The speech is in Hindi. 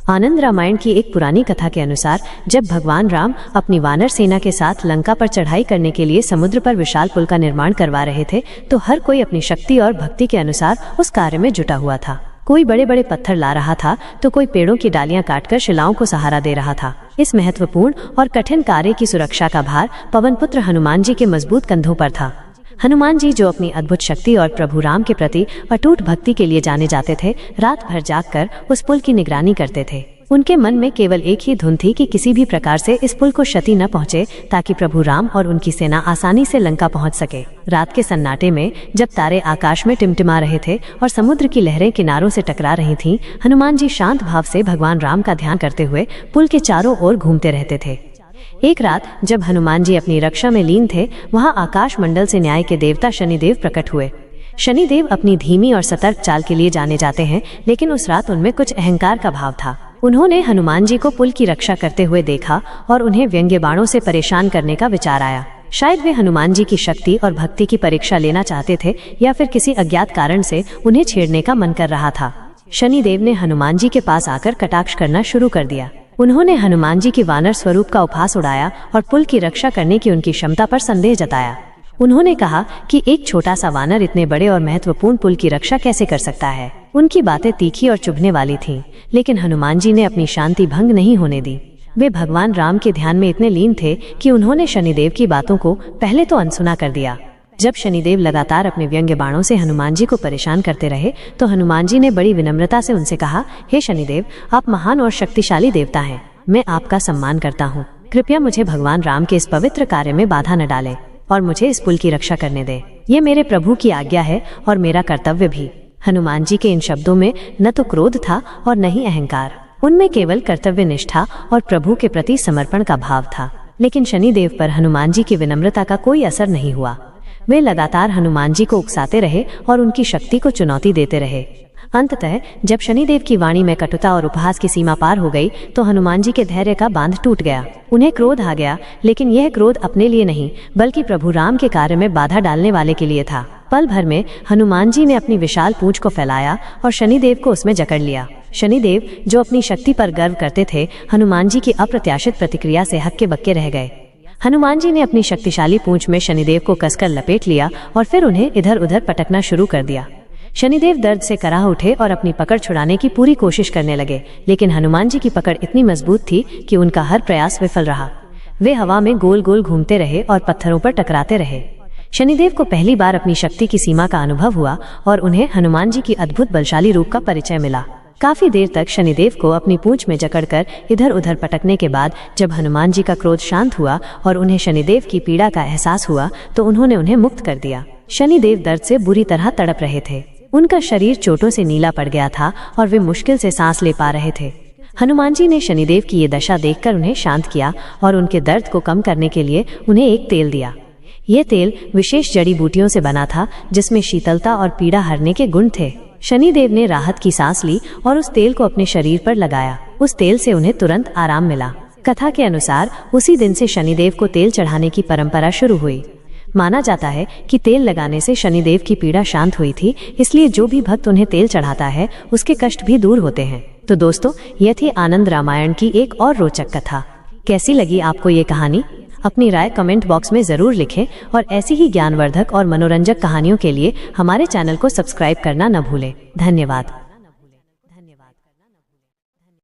आनंद रामायण की एक पुरानी कथा के अनुसार जब भगवान राम अपनी वानर सेना के साथ लंका पर चढ़ाई करने के लिए समुद्र पर विशाल पुल का निर्माण करवा रहे थे तो हर कोई अपनी शक्ति और भक्ति के अनुसार उस कार्य में जुटा हुआ था। कोई बड़े बड़े पत्थर ला रहा था तो कोई पेड़ों की डालियां काटकर शिलाओं को सहारा दे रहा था। इस महत्वपूर्ण और कठिन कार्य की सुरक्षा का भार पवन पुत्र हनुमान जी के मजबूत कंधों पर था। हनुमान जी जो अपनी अद्भुत शक्ति और प्रभु राम के प्रति अटूट भक्ति के लिए जाने जाते थे, रात भर जागकर उस पुल की निगरानी करते थे। उनके मन में केवल एक ही धुन थी कि किसी भी प्रकार से इस पुल को क्षति न पहुंचे ताकि प्रभु राम और उनकी सेना आसानी से लंका पहुंच सके। रात के सन्नाटे में जब तारे आकाश में टिमटिमा रहे थे और समुद्र की लहरें किनारों से टकरा रही थीं, हनुमान जी शांत भाव से भगवान राम का ध्यान करते हुए पुल के चारों ओर घूमते रहते थे। एक रात जब हनुमान जी अपनी रक्षा में लीन थे, वहां आकाश मंडल से न्याय के देवता शनिदेव प्रकट हुए। शनिदेव अपनी धीमी और सतर्क चाल के लिए जाने जाते हैं, लेकिन उस रात उनमें कुछ अहंकार का भाव था। उन्होंने हनुमान जी को पुल की रक्षा करते हुए देखा और उन्हें व्यंग्य बाणों से परेशान करने का विचार आया। शायद वे हनुमान जी की शक्ति और भक्ति की परीक्षा लेना चाहते थे या फिर किसी अज्ञात कारण से उन्हें छेड़ने का मन कर रहा था। शनिदेव ने हनुमान जी के पास आकर कटाक्ष करना शुरू कर दिया। उन्होंने हनुमान जी की वानर स्वरूप का उपहास उड़ाया और पुल की रक्षा करने की उनकी क्षमता पर संदेह जताया। उन्होंने कहा कि एक छोटा सा वानर इतने बड़े और महत्वपूर्ण पुल की रक्षा कैसे कर सकता है। उनकी बातें तीखी और चुभने वाली थीं, लेकिन हनुमान जी ने अपनी शांति भंग नहीं होने दी। वे भगवान राम के ध्यान में इतने लीन थे कि उन्होंने शनिदेव की बातों को पहले तो अनसुना कर दिया। जब शनिदेव लगातार अपने व्यंग्य बाणों से हनुमान जी को परेशान करते रहे तो हनुमान जी ने बड़ी विनम्रता से उनसे कहा, हे शनिदेव, आप महान और शक्तिशाली देवता हैं। मैं आपका सम्मान करता हूँ। कृपया मुझे भगवान राम के इस पवित्र कार्य में बाधा न डालें और मुझे इस पुल की रक्षा करने दें। ये मेरे प्रभु की आज्ञा है और मेरा कर्तव्य भी। हनुमान जी के इन शब्दों में न तो क्रोध था और न ही अहंकार। उनमें केवल कर्तव्य निष्ठा और प्रभु के प्रति समर्पण का भाव था। लेकिन शनिदेव पर हनुमान जी की विनम्रता का कोई असर नहीं हुआ। वे लगातार हनुमान जी को उकसाते रहे और उनकी शक्ति को चुनौती देते रहे। अंततः जब शनिदेव की वाणी में कटुता और उपहास की सीमा पार हो गई तो हनुमान जी के धैर्य का बांध टूट गया। उन्हें क्रोध आ गया, लेकिन यह क्रोध अपने लिए नहीं बल्कि प्रभु राम के कार्य में बाधा डालने वाले के लिए था। पल भर में हनुमान जी ने अपनी विशाल पूंछ को फैलाया और शनिदेव को उसमें जकड़ लिया। शनिदेव जो अपनी शक्ति पर गर्व करते थे, हनुमान जी की अप्रत्याशित प्रतिक्रिया से हक्के बक्के रह गए। हनुमान जी ने अपनी शक्तिशाली पूंछ में शनिदेव को कसकर लपेट लिया और फिर उन्हें इधर उधर पटकना शुरू कर दिया। शनिदेव दर्द से कराह उठे और अपनी पकड़ छुड़ाने की पूरी कोशिश करने लगे, लेकिन हनुमान जी की पकड़ इतनी मजबूत थी कि उनका हर प्रयास विफल रहा। वे हवा में गोल गोल घूमते रहे और पत्थरों पर टकराते रहे। शनिदेव को पहली बार अपनी शक्ति की सीमा का अनुभव हुआ और उन्हें हनुमान जी की अद्भुत बलशाली रूप का परिचय मिला। काफी देर तक शनिदेव को अपनी पूंछ में जकड़कर इधर उधर पटकने के बाद जब हनुमान जी का क्रोध शांत हुआ और उन्हें शनिदेव की पीड़ा का एहसास हुआ तो उन्होंने उन्हें मुक्त कर दिया। शनिदेव दर्द से बुरी तरह तड़प रहे थे। उनका शरीर चोटों से नीला पड़ गया था और वे मुश्किल से सांस ले पा रहे थे। हनुमान जी ने शनिदेव की ये दशा देखकर उन्हें शांत किया और उनके दर्द को कम करने के लिए उन्हें एक तेल दिया। यह तेल विशेष जड़ी बूटियों से बना था जिसमें शीतलता और पीड़ा हरने के गुण थे। शनिदेव ने राहत की सांस ली और उस तेल को अपने शरीर पर लगाया। उस तेल से उन्हें तुरंत आराम मिला। कथा के अनुसार उसी दिन से शनिदेव को तेल चढ़ाने की परंपरा शुरू हुई। माना जाता है कि तेल लगाने से शनिदेव की पीड़ा शांत हुई थी, इसलिए जो भी भक्त उन्हें तेल चढ़ाता है उसके कष्ट भी दूर होते हैं। तो दोस्तों, यह थी आनंद रामायण की एक और रोचक कथा। कैसी लगी आपको ये कहानी? अपनी राय कमेंट बॉक्स में जरूर लिखें और ऐसी ही ज्ञानवर्धक और मनोरंजक कहानियों के लिए हमारे चैनल को सब्सक्राइब करना न भूलें। धन्यवाद।